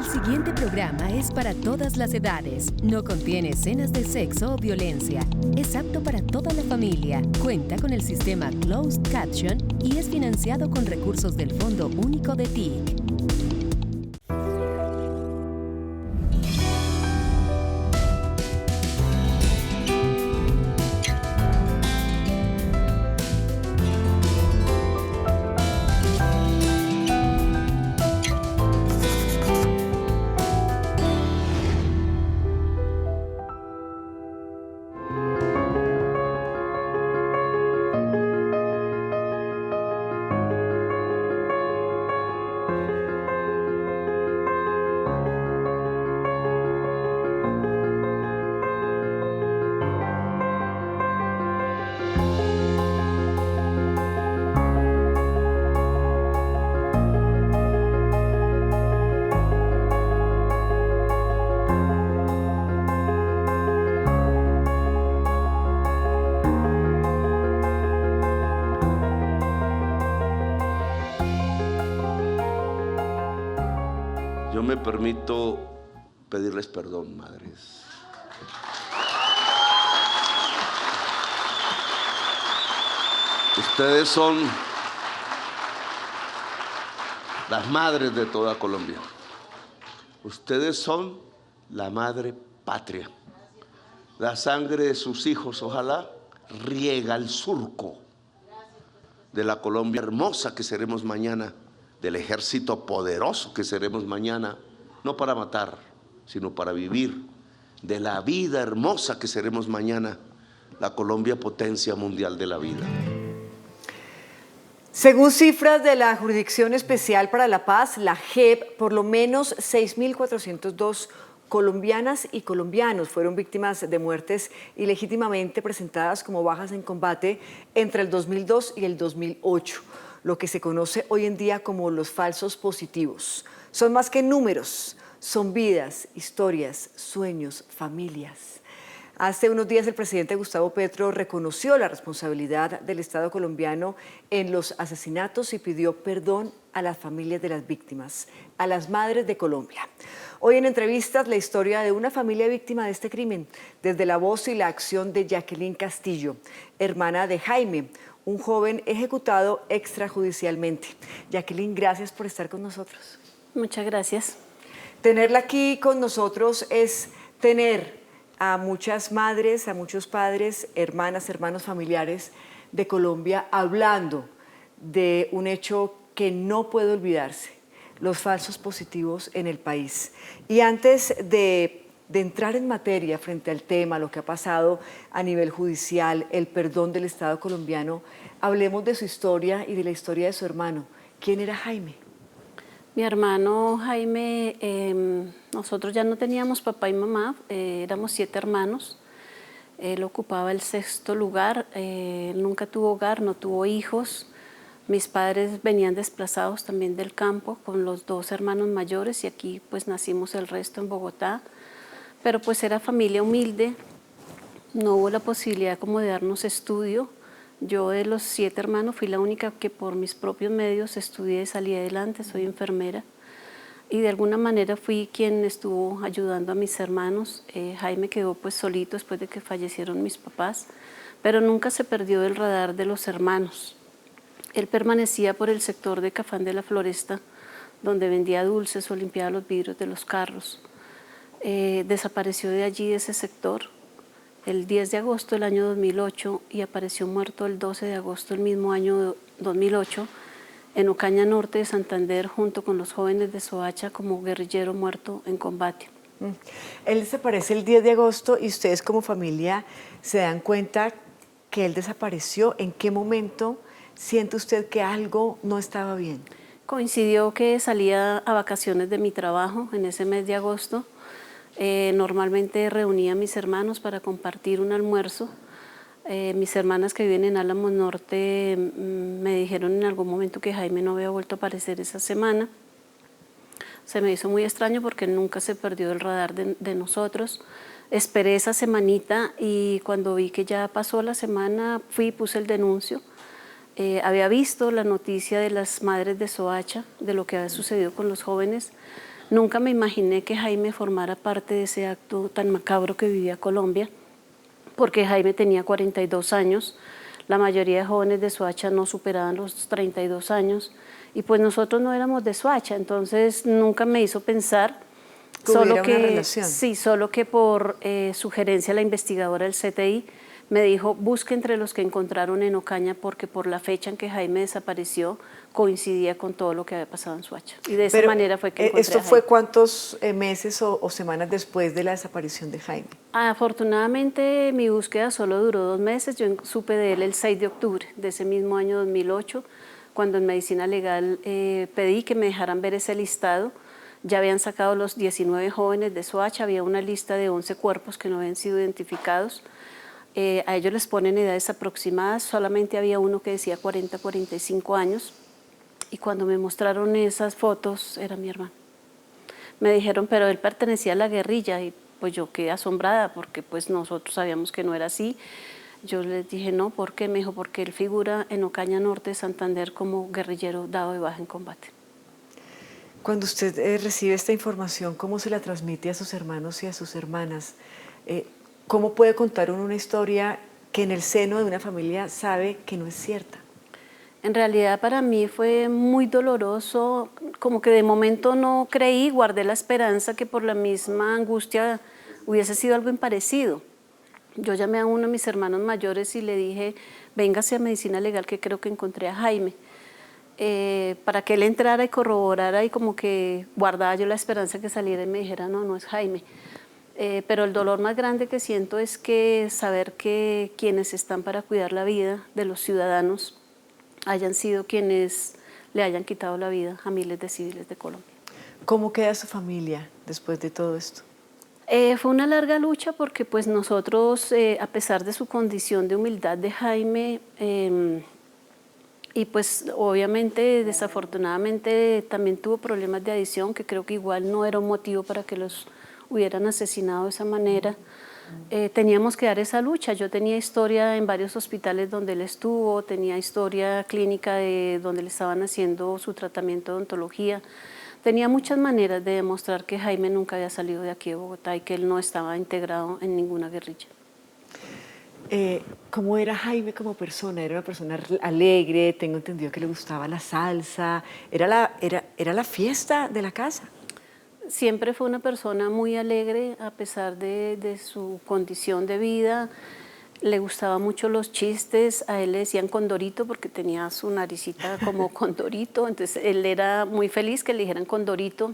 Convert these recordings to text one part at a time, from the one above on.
El siguiente programa es para todas las edades. No contiene escenas de sexo o violencia. Es apto para toda la familia. Cuenta con el sistema Closed Caption y es financiado con recursos del Fondo Único de TIC. Yo me permito pedirles perdón, madres. Ustedes son las madres de toda Colombia. Ustedes son la madre patria. La sangre de sus hijos, ojalá, riega el surco de la Colombia hermosa que seremos mañana, del ejército poderoso que seremos mañana, no para matar, sino para vivir, de la vida hermosa que seremos mañana, la Colombia potencia mundial de la vida. Según cifras de la Jurisdicción Especial para la Paz, la JEP, por lo menos 6.402 colombianas y colombianos fueron víctimas de muertes ilegítimamente presentadas como bajas en combate entre el 2002 y el 2008. Lo que se conoce hoy en día como los falsos positivos. Son más que números, son vidas, historias, sueños, familias. Hace unos días el presidente Gustavo Petro reconoció la responsabilidad del Estado colombiano en los asesinatos y pidió perdón a las familias de las víctimas, a las madres de Colombia. Hoy en entrevistas la historia de una familia víctima de este crimen, desde la voz y la acción de Jacqueline Castillo, hermana de Jaime, un joven ejecutado extrajudicialmente. Jacqueline, gracias por estar con nosotros. Muchas gracias. Tenerla aquí con nosotros es tener a muchas madres, a muchos padres, hermanas, hermanos, familiares de Colombia hablando de un hecho que no puede olvidarse, los falsos positivos en el país. Y antes de entrar en materia frente al tema, lo que ha pasado a nivel judicial, el perdón del Estado colombiano, hablemos de su historia y de la historia de su hermano. ¿Quién era Jaime? Mi hermano Jaime, nosotros ya no teníamos papá y mamá, éramos 7 hermanos. Él ocupaba el 6º lugar, nunca tuvo hogar, no tuvo hijos. Mis padres venían desplazados también del campo con los 2 hermanos mayores y aquí pues nacimos el resto en Bogotá. Pero pues era familia humilde, no hubo la posibilidad como de darnos estudio. Yo de los 7 hermanos fui la única que por mis propios medios estudié y salí adelante, soy enfermera. Y de alguna manera fui quien estuvo ayudando a mis hermanos. Jaime quedó pues solito después de que fallecieron mis papás, pero nunca se perdió del radar de los hermanos. Él permanecía por el sector de Cafán de la Floresta, donde vendía dulces o limpiaba los vidrios de los carros. Desapareció de allí, de ese sector, el 10 de agosto del año 2008 y apareció muerto el 12 de agosto del mismo año 2008 en Ocaña Norte de Santander junto con los jóvenes de Soacha como guerrillero muerto en combate. Él desaparece el 10 de agosto y ustedes como familia se dan cuenta que él desapareció. ¿En qué momento siente usted que algo no estaba bien? Coincidió que salía a vacaciones de mi trabajo en ese mes de agosto. Normalmente reunía a mis hermanos para compartir un almuerzo. Mis hermanas que viven en Álamos Norte me dijeron en algún momento que Jaime no había vuelto a aparecer esa semana. Se me hizo muy extraño porque nunca se perdió del radar de nosotros. Esperé esa semanita y cuando vi que ya pasó la semana fui y puse el denuncio. Había visto la noticia de las madres de Soacha, de lo que había sucedido con los jóvenes, Nunca me imaginé que Jaime formara parte de ese acto tan macabro que vivía Colombia, porque Jaime tenía 42 años, la mayoría de jóvenes de Soacha no superaban los 32 años, y pues nosotros no éramos de Soacha, entonces nunca me hizo pensar, ¿Tuviera una relación? sí, solo que por sugerencia la investigadora del CTI me dijo, busque entre los que encontraron en Ocaña, porque por la fecha en que Jaime desapareció coincidía con todo lo que había pasado en Soacha. Y de esa manera fue que encontré ¿Esto a Jaime. fue cuántos meses o semanas después de la desaparición de Jaime? Afortunadamente mi búsqueda solo duró 2 meses. Yo supe de él el 6 de octubre de ese mismo año 2008, cuando en Medicina Legal pedí que me dejaran ver ese listado. Ya habían sacado los 19 jóvenes de Soacha, había una lista de 11 cuerpos que no habían sido identificados. A ellos les ponen edades aproximadas, solamente había uno que decía 40, 45 años. Y cuando me mostraron esas fotos, era mi hermano. Me dijeron, pero él pertenecía a la guerrilla, y pues yo quedé asombrada, porque pues nosotros sabíamos que no era así. Yo les dije, no, ¿por qué? Me dijo, porque él figura en Ocaña Norte de Santander como guerrillero dado de baja en combate. Cuando usted recibe esta información, ¿cómo se la transmite a sus hermanos y a sus hermanas? ¿Cómo puede contar uno una historia que en el seno de una familia sabe que no es cierta? En realidad para mí fue muy doloroso, como que de momento no creí, guardé la esperanza que por la misma angustia hubiese sido algo parecido. Yo llamé a uno de mis hermanos mayores y le dije, véngase a Medicina Legal que creo que encontré a Jaime, para que él entrara y corroborara, y como que guardaba yo la esperanza que saliera y me dijera, no, no es Jaime. Pero el dolor más grande que siento es que saber que quienes están para cuidar la vida de los ciudadanos hayan sido quienes le hayan quitado la vida a miles de civiles de Colombia. ¿Cómo queda su familia después de todo esto? Fue una larga lucha, porque pues nosotros, a pesar de su condición de humildad de Jaime, y pues obviamente desafortunadamente también tuvo problemas de adicción, que creo que igual no era un motivo para que los hubieran asesinado de esa manera. Teníamos que dar esa lucha. Yo tenía historia en varios hospitales donde él estuvo, tenía historia clínica de donde le estaban haciendo su tratamiento de odontología. Tenía muchas maneras de demostrar que Jaime nunca había salido de aquí de Bogotá y que él no estaba integrado en ninguna guerrilla. ¿Cómo era Jaime como persona? Era una persona alegre, tengo entendido que le gustaba la salsa, era la fiesta de la casa. Siempre fue una persona muy alegre, a pesar de su condición de vida. Le gustaban mucho los chistes, a él le decían Condorito porque tenía su naricita como Condorito, entonces él era muy feliz que le dijeran Condorito.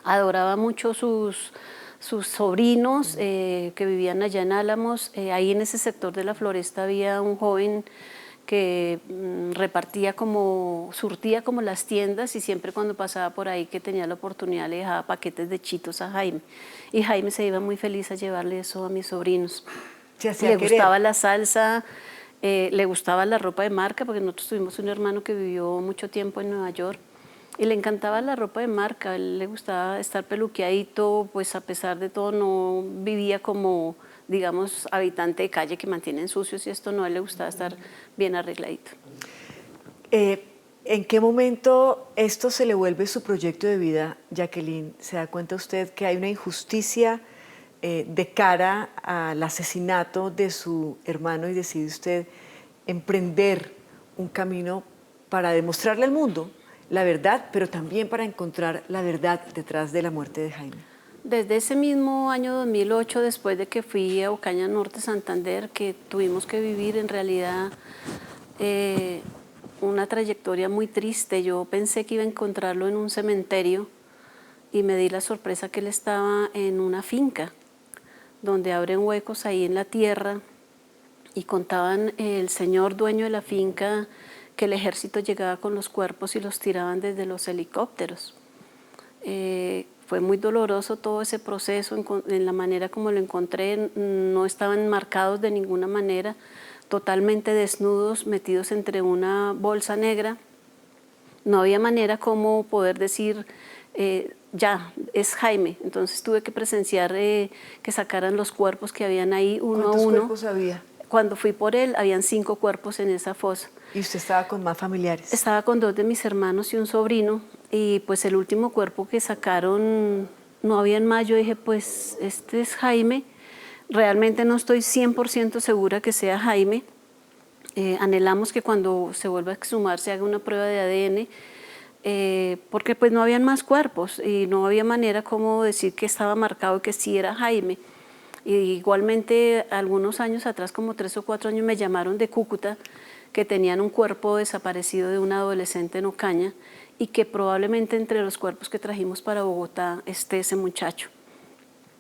Adoraba mucho sus sobrinos que vivían allá en Álamos. Ahí en ese sector de la Floresta había un joven que surtía como las tiendas, y siempre cuando pasaba por ahí que tenía la oportunidad le dejaba paquetes de chitos a Jaime. Y Jaime se iba muy feliz a llevarle eso a mis sobrinos. Le gustaba la salsa, le gustaba la ropa de marca, porque nosotros tuvimos un hermano que vivió mucho tiempo en Nueva York y le encantaba la ropa de marca. A él le gustaba estar peluqueadito, pues a pesar de todo no vivía como, digamos, habitante de calle que mantienen sucios y esto, no, a él le gustaba estar bien arregladito. ¿En qué momento esto se le vuelve su proyecto de vida, Jacqueline? ¿Se da cuenta usted que hay una injusticia de cara al asesinato de su hermano y decide usted emprender un camino para demostrarle al mundo la verdad, pero también para encontrar la verdad detrás de la muerte de Jaime? Desde ese mismo año 2008, después de que fui a Ocaña Norte, Santander, que tuvimos que vivir en realidad una trayectoria muy triste. Yo pensé que iba a encontrarlo en un cementerio y me di la sorpresa que él estaba en una finca donde abren huecos ahí en la tierra, y contaban el señor dueño de la finca que el ejército llegaba con los cuerpos y los tiraban desde los helicópteros. Fue muy doloroso todo ese proceso, en la manera como lo encontré. No estaban marcados de ninguna manera, totalmente desnudos, metidos entre una bolsa negra. No había manera como poder decir, ya, es Jaime. Entonces tuve que presenciar que sacaran los cuerpos que habían ahí uno a uno. ¿Cuántos cuerpos había? Cuando fui por él, habían 5 cuerpos en esa fosa. ¿Y usted estaba con más familiares? Estaba con 2 de mis hermanos y un sobrino. y pues el último cuerpo que sacaron no había más. Yo dije, pues este es Jaime. Realmente no estoy 100% segura que sea Jaime. Anhelamos que cuando se vuelva a exhumar se haga una prueba de ADN, porque pues no habían más cuerpos y no había manera como decir que estaba marcado y que sí era Jaime. Y igualmente algunos años atrás, como 3 o 4 años, me llamaron de Cúcuta que tenían un cuerpo desaparecido de un adolescente en Ocaña y que probablemente entre los cuerpos que trajimos para Bogotá esté ese muchacho.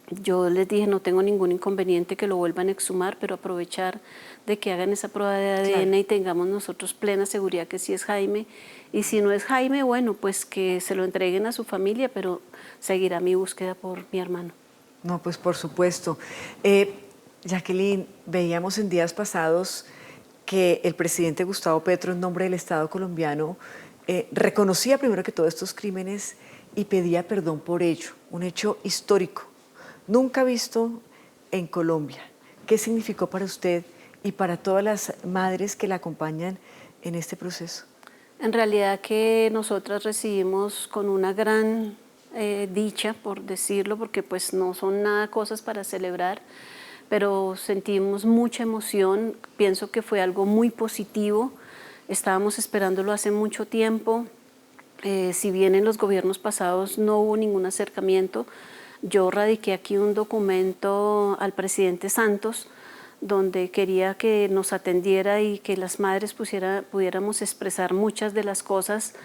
Yo les dije, no tengo ningún inconveniente que lo vuelvan a exhumar, pero aprovechar de que hagan esa prueba de ADN, claro, y tengamos nosotros plena seguridad que sí es Jaime. Y si no es Jaime, bueno, pues que se lo entreguen a su familia, pero seguirá mi búsqueda por mi hermano. No, pues por supuesto. Jacqueline, veíamos en días pasados que el presidente Gustavo Petro, en nombre del Estado colombiano, reconocía primero que todos estos crímenes y pedía perdón por ello, un hecho histórico, nunca visto en Colombia. ¿Qué significó para usted y para todas las madres que la acompañan en este proceso? En realidad que nosotras recibimos con una gran dicha, por decirlo, porque pues no son nada cosas para celebrar, pero sentimos mucha emoción. Pienso que fue algo muy positivo. Estábamos esperándolo hace mucho tiempo. Si bien en los gobiernos pasados no hubo ningún acercamiento, yo radiqué aquí un documento al presidente Santos donde quería que nos atendiera y que las madres pudiéramos expresar muchas de las cosas,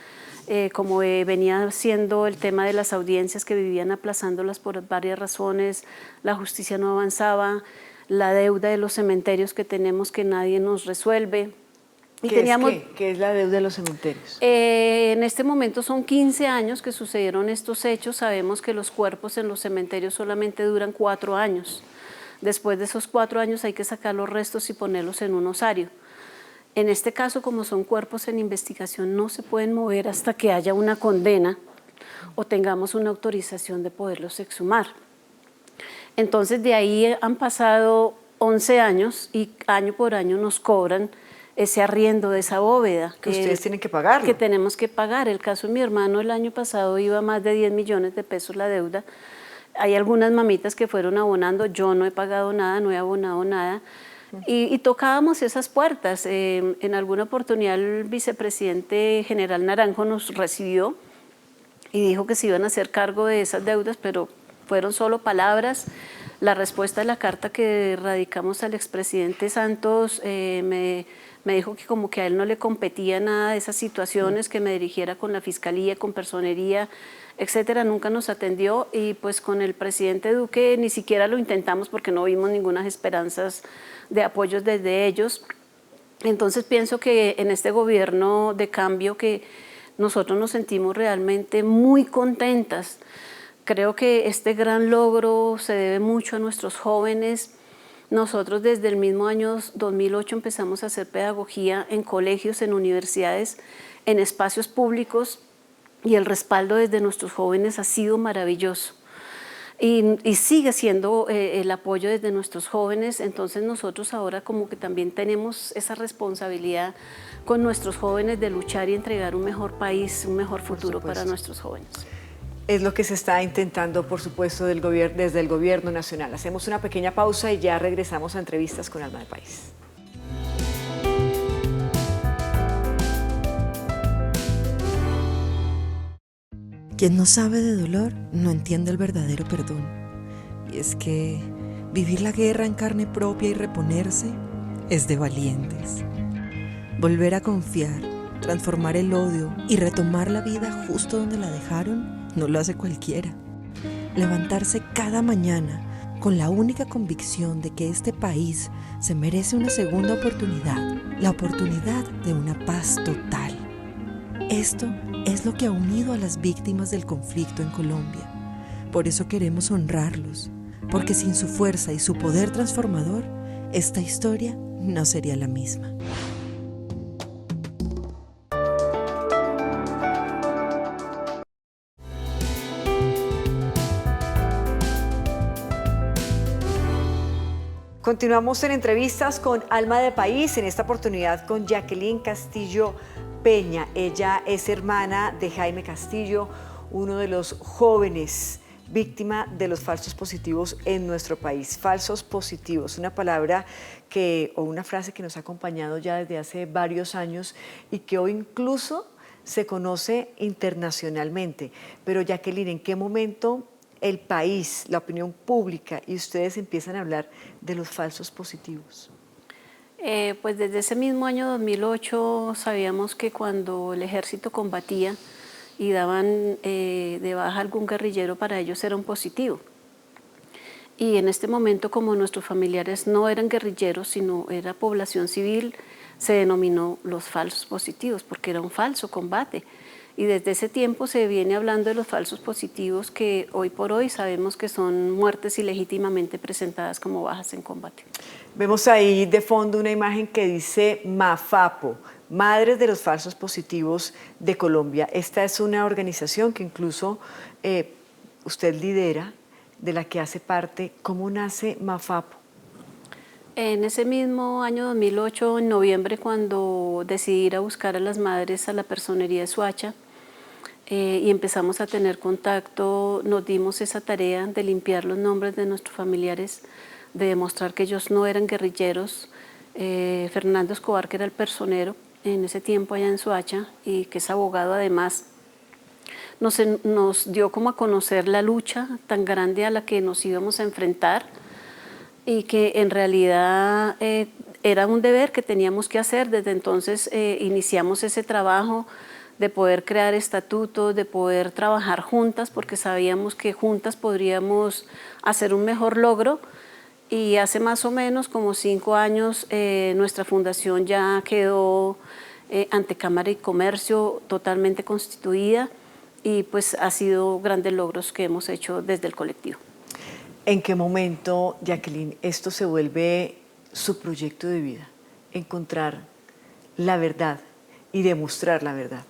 como venía siendo el tema de las audiencias que vivían aplazándolas por varias razones, la justicia no avanzaba, la deuda de los cementerios que tenemos que nadie nos resuelve. Y ¿Qué es la deuda de los cementerios? En este momento son 15 años que sucedieron estos hechos. Sabemos que los cuerpos en los cementerios solamente duran 4 años. Después de esos 4 años hay que sacar los restos y ponerlos en un osario. En este caso, como son cuerpos en investigación, no se pueden mover hasta que haya una condena o tengamos una autorización de poderlos exhumar. Entonces, de ahí han pasado 11 años y año por año nos cobran ese arriendo de esa bóveda. Que ustedes tienen que pagarlo. Que tenemos que pagar. El caso de mi hermano el año pasado iba a más de 10 millones de pesos la deuda. Hay algunas mamitas que fueron abonando, yo no he pagado nada, no he abonado nada. Y tocábamos esas puertas. En alguna oportunidad el vicepresidente general Naranjo nos recibió y dijo que se iban a hacer cargo de esas deudas, pero fueron solo palabras. La respuesta de la carta que radicamos al expresidente Santos me dijo que como que a él no le competía nada de esas situaciones, que me dirigiera con la fiscalía, con personería, etcétera. Nunca nos atendió y pues con el presidente Duque ni siquiera lo intentamos porque no vimos ninguna esperanzas de apoyos desde ellos. Entonces pienso que en este gobierno de cambio que nosotros nos sentimos realmente muy contentas. Creo que este gran logro se debe mucho a nuestros jóvenes. Nosotros desde el mismo año 2008 empezamos a hacer pedagogía en colegios, en universidades, en espacios públicos y el respaldo desde nuestros jóvenes ha sido maravilloso. Y sigue siendo el apoyo desde nuestros jóvenes. Entonces nosotros ahora como que también tenemos esa responsabilidad con nuestros jóvenes de luchar y entregar un mejor país, un mejor futuro para nuestros jóvenes. Es lo que se está intentando, por supuesto, desde el gobierno nacional. Hacemos una pequeña pausa y ya regresamos a entrevistas con Alma del País. Quien no sabe de dolor no entiende el verdadero perdón. Y es que vivir la guerra en carne propia y reponerse es de valientes. Volver a confiar, transformar el odio y retomar la vida justo donde la dejaron no lo hace cualquiera. Levantarse cada mañana con la única convicción de que este país se merece una segunda oportunidad, la oportunidad de una paz total. Esto es lo que ha unido a las víctimas del conflicto en Colombia. Por eso queremos honrarlos, porque sin su fuerza y su poder transformador, esta historia no sería la misma. Continuamos en entrevistas con Alma de País, en esta oportunidad con Jacqueline Castillo Peña. Ella es hermana de Jaime Castillo, uno de los jóvenes víctima de los falsos positivos en nuestro país. Falsos positivos, una palabra o una frase que nos ha acompañado ya desde hace varios años y que hoy incluso se conoce internacionalmente. Pero Jacqueline, ¿en qué momento el país, la opinión pública y ustedes empiezan a hablar de los falsos positivos? Pues desde ese mismo año 2008 sabíamos que cuando el ejército combatía y daban de baja algún guerrillero, para ellos era un positivo. Y en este momento, como nuestros familiares no eran guerrilleros, sino era población civil, se denominó los falsos positivos, porque era un falso combate. Y desde ese tiempo se viene hablando de los falsos positivos, que hoy por hoy sabemos que son muertes ilegítimamente presentadas como bajas en combate. Vemos ahí de fondo una imagen que dice MAFAPO, Madres de los Falsos Positivos de Colombia. Esta es una organización que incluso usted lidera, de la que hace parte. ¿Cómo nace MAFAPO? En ese mismo año 2008, en noviembre, cuando decidí ir a buscar a las madres a la personería de Soacha y empezamos a tener contacto, nos dimos esa tarea de limpiar los nombres de nuestros familiares, de demostrar que ellos no eran guerrilleros. Fernando Escobar, que era el personero en ese tiempo allá en Soacha y que es abogado además, nos dio como a conocer la lucha tan grande a la que nos íbamos a enfrentar y que en realidad era un deber que teníamos que hacer. Desde entonces iniciamos ese trabajo de poder crear estatutos, de poder trabajar juntas, porque sabíamos que juntas podríamos hacer un mejor logro. Y hace más o menos como 5 años nuestra fundación ya quedó ante Cámara y Comercio totalmente constituida y pues ha sido grandes logros que hemos hecho desde el colectivo. ¿En qué momento, Jacqueline, esto se vuelve su proyecto de vida? Encontrar la verdad y demostrar la verdad.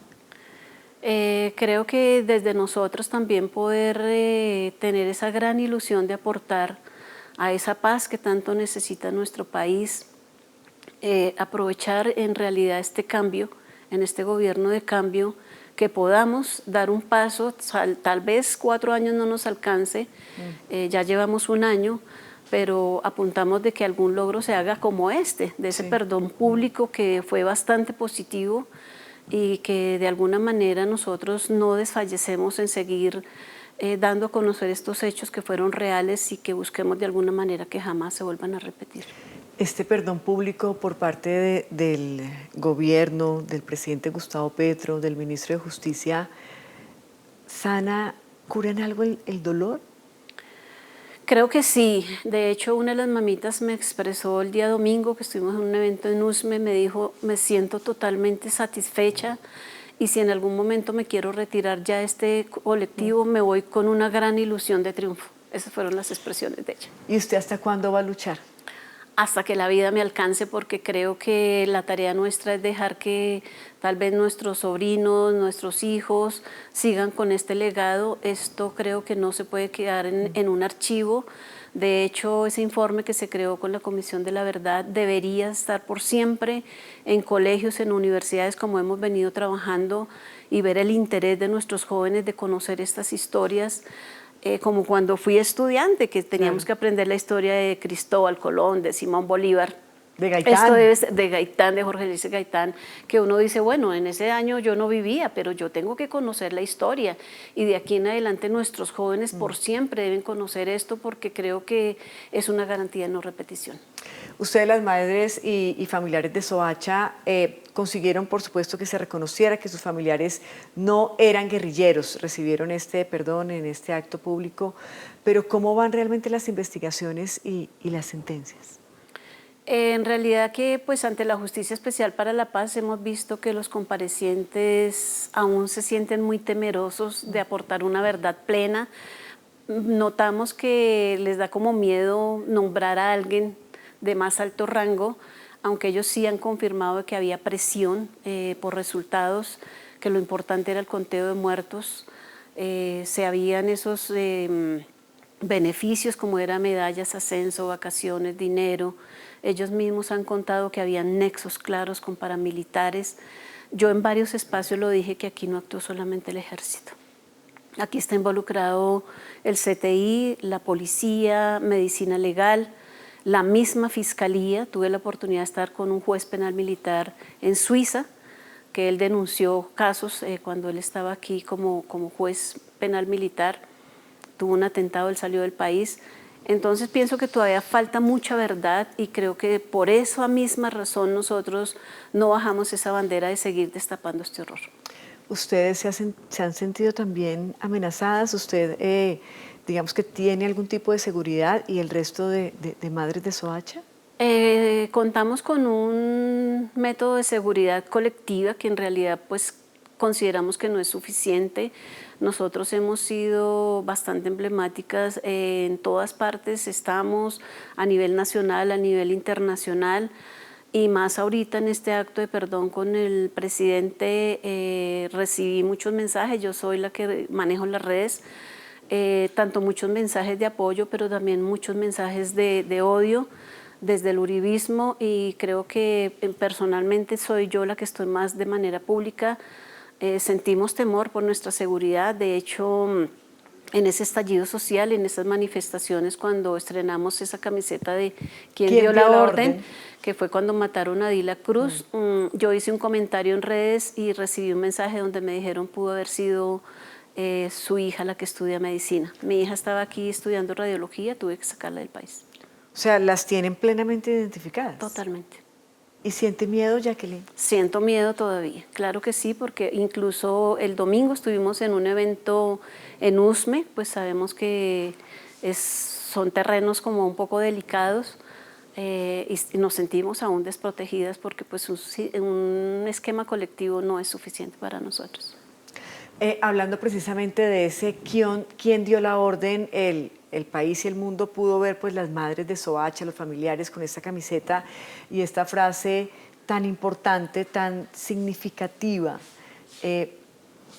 Creo que desde nosotros también poder tener esa gran ilusión de aportar a esa paz que tanto necesita nuestro país, aprovechar en realidad este cambio, en este gobierno de cambio, que podamos dar un paso, tal vez 4 años no nos alcance, ya llevamos 1 año, pero apuntamos de que algún logro se haga como este, de ese perdón público que fue bastante positivo y que de alguna manera nosotros no desfallecemos en seguir dando a conocer estos hechos que fueron reales y que busquemos de alguna manera que jamás se vuelvan a repetir. Este perdón público por parte del gobierno, del presidente Gustavo Petro, del ministro de Justicia, ¿sana, cura en algo el dolor? Creo que sí. De hecho, una de las mamitas me expresó el día domingo que estuvimos en un evento en USME, me dijo, me siento totalmente satisfecha y si en algún momento me quiero retirar ya de este colectivo, me voy con una gran ilusión de triunfo. Esas fueron las expresiones de ella. ¿Y usted hasta cuándo va a luchar? Hasta que la vida me alcance, porque creo que la tarea nuestra es dejar que tal vez nuestros sobrinos, nuestros hijos sigan con este legado. Esto creo que no se puede quedar en un archivo. De hecho, ese informe que se creó con la Comisión de la Verdad debería estar por siempre en colegios, en universidades, como hemos venido trabajando, y ver el interés de nuestros jóvenes de conocer estas historias. Como cuando fui estudiante, que teníamos que aprender la historia de Cristóbal Colón, de Simón Bolívar. De Gaitán. Esto es de Gaitán, de Jorge Luis Gaitán, que uno dice, bueno, en ese año yo no vivía, pero yo tengo que conocer la historia. Y de aquí en adelante nuestros jóvenes por siempre deben conocer esto, porque creo que es una garantía de no repetición. Ustedes, las madres y familiares de Soacha, consiguieron, por supuesto, que se reconociera que sus familiares no eran guerrilleros, recibieron este perdón en este acto público, pero ¿cómo van realmente las investigaciones y las sentencias? En realidad que pues ante la Justicia Especial para la Paz hemos visto que los comparecientes aún se sienten muy temerosos de aportar una verdad plena. Notamos que les da como miedo nombrar a alguien de más alto rango, aunque ellos sí han confirmado que había presión por resultados, que lo importante era el conteo de muertos, se habían esos beneficios como era medallas, ascenso, vacaciones, dinero. Ellos mismos han contado que habían nexos claros con paramilitares. Yo en varios espacios lo dije que aquí no actuó solamente el ejército. Aquí está involucrado el CTI, la policía, medicina legal, la misma fiscalía. Tuve la oportunidad de estar con un juez penal militar en Suiza, que él denunció casos cuando él estaba aquí como juez penal militar. Tuvo un atentado, él salió del país. Entonces pienso que todavía falta mucha verdad y creo que por esa misma razón nosotros no bajamos esa bandera de seguir destapando este horror. ¿Ustedes se han sentido también amenazadas? ¿Usted, digamos que tiene algún tipo de seguridad y el resto de madres de Soacha? Contamos con un método de seguridad colectiva que en realidad pues consideramos que no es suficiente. Nosotros hemos sido bastante emblemáticas en todas partes, estamos a nivel nacional, a nivel internacional, y más ahorita en este acto de perdón con el presidente recibí muchos mensajes. Yo soy la que manejo las redes, tanto muchos mensajes de apoyo, pero también muchos mensajes de odio desde el uribismo, y creo que personalmente soy yo la que estoy más de manera pública. Sentimos temor por nuestra seguridad. De hecho, en ese estallido social, en esas manifestaciones, cuando estrenamos esa camiseta de ¿Quién dio la orden?, que fue cuando mataron a Dila Cruz, yo hice un comentario en redes y recibí un mensaje donde me dijeron pudo haber sido su hija la que estudia medicina. Mi hija estaba aquí estudiando radiología, tuve que sacarla del país. O sea, ¿las tienen plenamente identificadas? Totalmente. ¿Y siente miedo, Jacqueline? Siento miedo todavía, claro que sí, porque incluso el domingo estuvimos en un evento en Usme, pues sabemos que son terrenos como un poco delicados, y nos sentimos aún desprotegidas porque pues un esquema colectivo no es suficiente para nosotros. Hablando precisamente de ese quién dio la orden, el país y el mundo pudo ver pues las madres de Soacha, los familiares con esta camiseta y esta frase tan importante, tan significativa.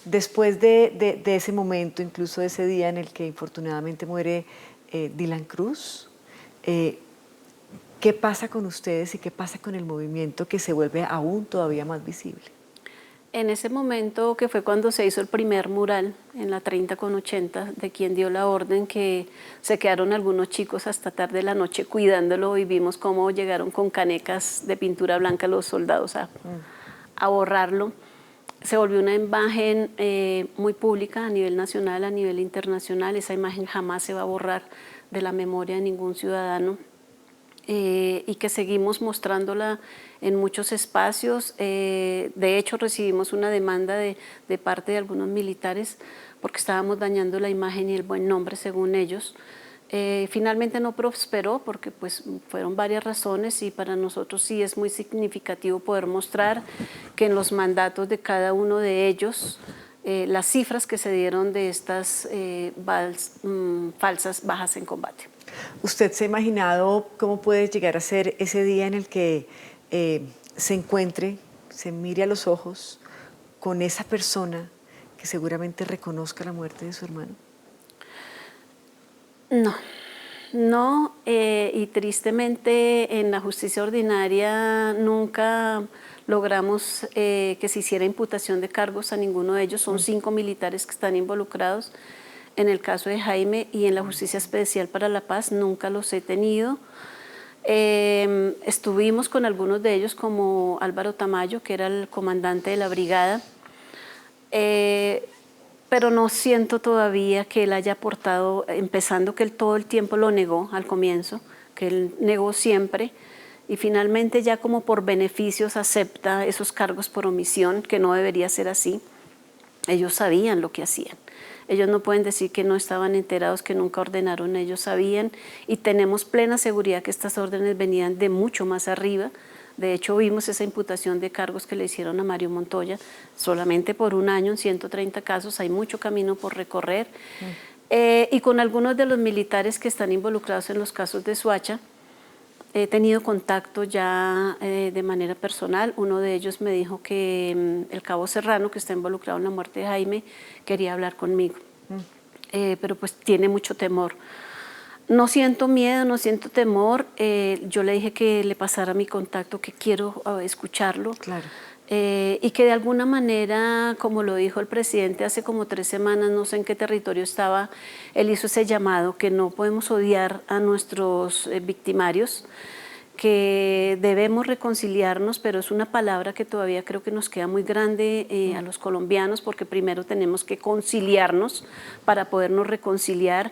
Después de ese momento, incluso de ese día en el que infortunadamente muere Dylan Cruz, ¿qué pasa con ustedes y qué pasa con el movimiento que se vuelve aún todavía más visible? En ese momento, que fue cuando se hizo el primer mural en la 30 con 80 de Quién dio la orden, que se quedaron algunos chicos hasta tarde de la noche cuidándolo, y vimos cómo llegaron con canecas de pintura blanca los soldados a borrarlo. Se volvió una imagen muy pública a nivel nacional, a nivel internacional. Esa imagen jamás se va a borrar de la memoria de ningún ciudadano. Y que seguimos mostrándola en muchos espacios. De hecho, recibimos una demanda de parte de algunos militares porque estábamos dañando la imagen y el buen nombre, según ellos. Finalmente no prosperó porque pues, fueron varias razones, y para nosotros sí es muy significativo poder mostrar que en los mandatos de cada uno de ellos las cifras que se dieron de estas falsas bajas en combate. ¿Usted se ha imaginado cómo puede llegar a ser ese día en el que se encuentre, se mire a los ojos con esa persona que seguramente reconozca la muerte de su hermano? No, y tristemente en la justicia ordinaria nunca logramos que se hiciera imputación de cargos a ninguno de ellos. Son 5 militares que están involucrados. En el caso de Jaime, y en la Justicia Especial para la Paz nunca los he tenido. Estuvimos con algunos de ellos, como Álvaro Tamayo, que era el comandante de la brigada, pero no siento todavía que él haya aportado, empezando que él todo el tiempo lo negó al comienzo, que él negó siempre, y finalmente ya como por beneficios acepta esos cargos por omisión, que no debería ser así. Ellos sabían lo que hacían. Ellos no pueden decir que no estaban enterados, que nunca ordenaron, ellos sabían, y tenemos plena seguridad que estas órdenes venían de mucho más arriba. De hecho, vimos esa imputación de cargos que le hicieron a Mario Montoya, solamente por un año en 130 casos, hay mucho camino por recorrer. Y con algunos de los militares que están involucrados en los casos de Soacha, he tenido contacto ya de manera personal. Uno de ellos me dijo que el cabo Serrano, que está involucrado en la muerte de Jaime, quería hablar conmigo, pero pues tiene mucho temor. No siento miedo, no siento temor. Yo le dije que le pasara mi contacto, que quiero escucharlo. Claro. y que de alguna manera, como lo dijo el presidente hace como 3 semanas, no sé en qué territorio estaba, él hizo ese llamado que no podemos odiar a nuestros victimarios, que debemos reconciliarnos, pero es una palabra que todavía creo que nos queda muy grande a los colombianos, porque primero tenemos que conciliarnos para podernos reconciliar.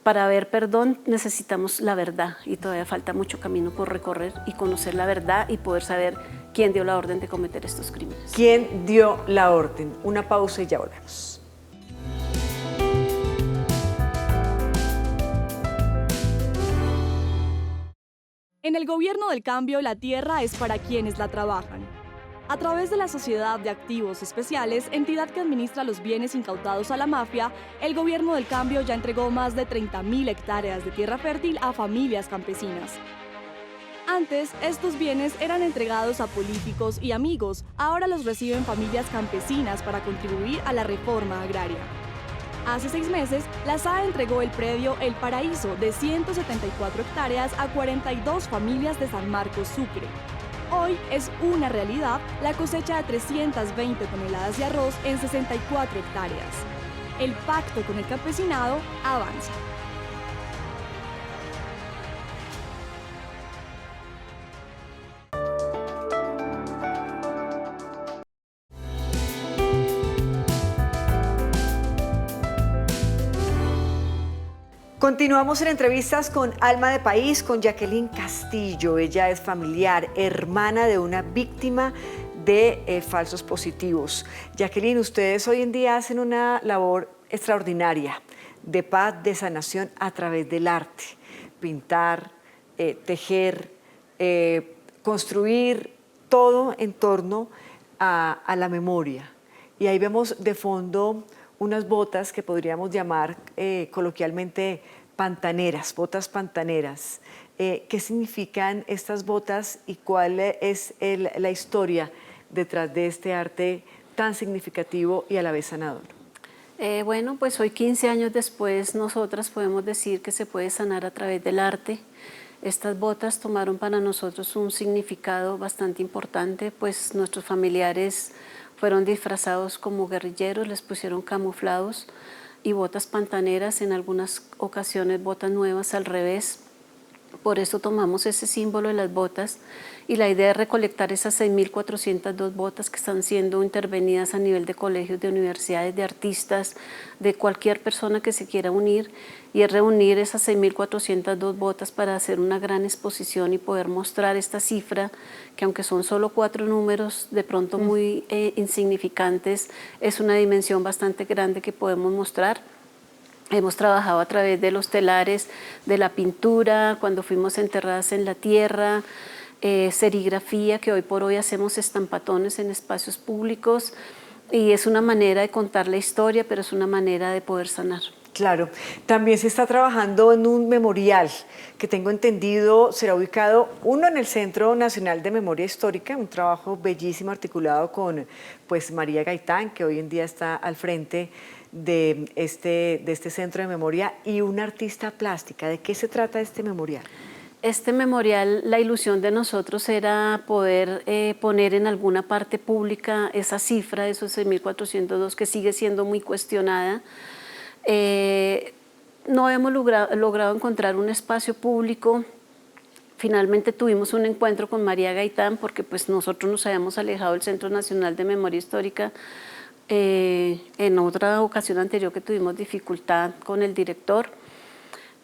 Para ver perdón necesitamos la verdad y todavía falta mucho camino por recorrer y conocer la verdad y poder saber quién dio la orden de cometer estos crímenes. ¿Quién dio la orden? Una pausa y ya volvemos. En el gobierno del cambio, la tierra es para quienes la trabajan. A través de la Sociedad de Activos Especiales, entidad que administra los bienes incautados a la mafia, el gobierno del cambio ya entregó más de 30.000 hectáreas de tierra fértil a familias campesinas. Antes, estos bienes eran entregados a políticos y amigos, ahora los reciben familias campesinas para contribuir a la reforma agraria. Hace 6 meses, la SAE entregó el predio El Paraíso de 174 hectáreas a 42 familias de San Marcos, Sucre. Hoy es una realidad la cosecha de 320 toneladas de arroz en 64 hectáreas. El pacto con el campesinado avanza. Continuamos en entrevistas con Alma de País, con Jacqueline Castillo. Ella es familiar, hermana de una víctima de falsos positivos. Jacqueline, ustedes hoy en día hacen una labor extraordinaria de paz, de sanación a través del arte. Pintar, tejer, construir todo en torno a la memoria. Y ahí vemos de fondo unas botas que podríamos llamar coloquialmente pantaneras, botas pantaneras. ¿Qué significan estas botas y cuál es la historia detrás de este arte tan significativo y a la vez sanador? Bueno, pues hoy 15 años después nosotras podemos decir que se puede sanar a través del arte. Estas botas tomaron para nosotros un significado bastante importante, pues nuestros familiares fueron disfrazados como guerrilleros, les pusieron camuflados y botas pantaneras, en algunas ocasiones botas nuevas al revés. Por eso tomamos ese símbolo de las botas y la idea es recolectar esas 6.402 botas que están siendo intervenidas a nivel de colegios, de universidades, de artistas, de cualquier persona que se quiera unir, y es reunir esas 6.402 botas para hacer una gran exposición y poder mostrar esta cifra, que aunque son solo 4 números, de pronto muy insignificantes, es una dimensión bastante grande que podemos mostrar. Hemos trabajado a través de los telares, de la pintura, cuando fuimos enterradas en la tierra, serigrafía, que hoy por hoy hacemos estampatones en espacios públicos, y es una manera de contar la historia, pero es una manera de poder sanar. Claro, también se está trabajando en un memorial que tengo entendido será ubicado uno en el Centro Nacional de Memoria Histórica, un trabajo bellísimo articulado con María Gaitán, que hoy en día está al frente de este centro de memoria, y una artista plástica. ¿De qué se trata este memorial? Este memorial, la ilusión de nosotros era poder poner en alguna parte pública esa cifra de esos 6.402 que sigue siendo muy cuestionada. No hemos logrado encontrar un espacio público. Finalmente tuvimos un encuentro con María Gaitán porque nosotros nos habíamos alejado del Centro Nacional de Memoria Histórica. En otra ocasión anterior que tuvimos dificultad con el director,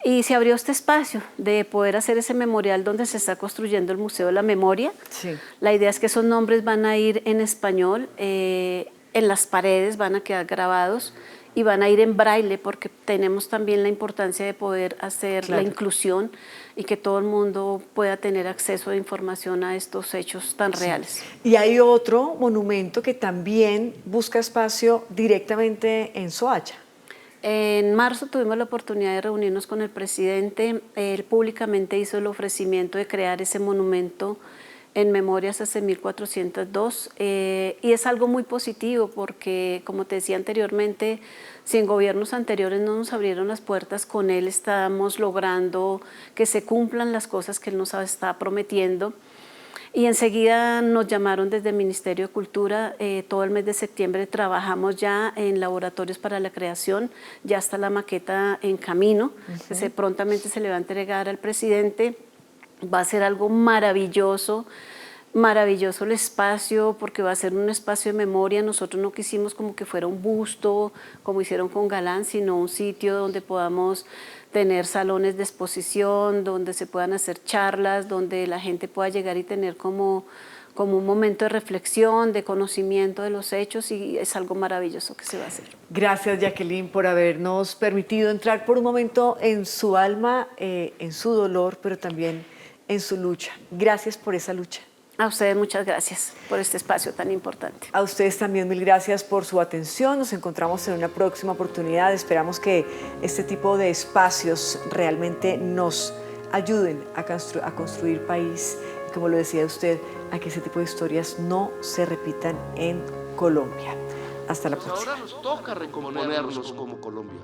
y se abrió este espacio de poder hacer ese memorial donde se está construyendo el Museo de la Memoria. Sí. La idea es que esos nombres van a ir en español, en las paredes van a quedar grabados y van a ir en braille, porque tenemos también la importancia de poder hacer la inclusión y que todo el mundo pueda tener acceso a información a estos hechos tan reales. Y hay otro monumento que también busca espacio directamente en Soacha. En marzo tuvimos la oportunidad de reunirnos con el presidente. Él públicamente hizo el ofrecimiento de crear ese monumento en memoria a 6.402, y es algo muy positivo porque, como te decía anteriormente, si en gobiernos anteriores no nos abrieron las puertas, con él estamos logrando que se cumplan las cosas que él nos está prometiendo. Y enseguida nos llamaron desde el Ministerio de Cultura, todo el mes de septiembre trabajamos ya en laboratorios para la creación, ya está la maqueta en camino, que prontamente se le va a entregar al presidente, va a ser algo maravilloso, maravilloso el espacio, porque va a ser un espacio de memoria. Nosotros no quisimos como que fuera un busto, como hicieron con Galán, sino un sitio donde podamos tener salones de exposición, donde se puedan hacer charlas, donde la gente pueda llegar y tener como un momento de reflexión, de conocimiento de los hechos, y es algo maravilloso que se va a hacer. Gracias, Jacqueline, por habernos permitido entrar por un momento en su alma, en su dolor, pero también en su lucha. Gracias por esa lucha. A ustedes muchas gracias por este espacio tan importante. A ustedes también mil gracias por su atención. Nos encontramos en una próxima oportunidad. Esperamos que este tipo de espacios realmente nos ayuden a construir país. Y como lo decía usted, a que ese tipo de historias no se repitan en Colombia. Hasta la próxima. Ahora nos toca recomponernos como Colombia.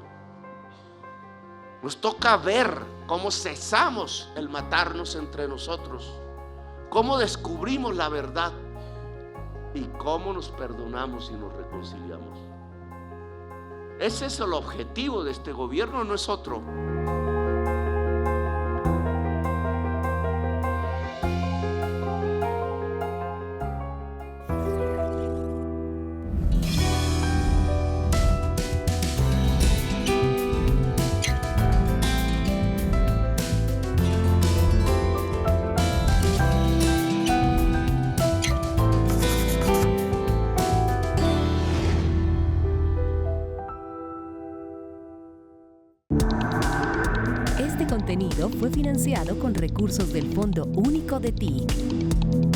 Nos toca ver cómo cesamos el matarnos entre nosotros, cómo descubrimos la verdad y cómo nos perdonamos y nos reconciliamos. Ese es el objetivo de este gobierno, no es otro. Este contenido fue financiado con recursos del Fondo Único de TIC.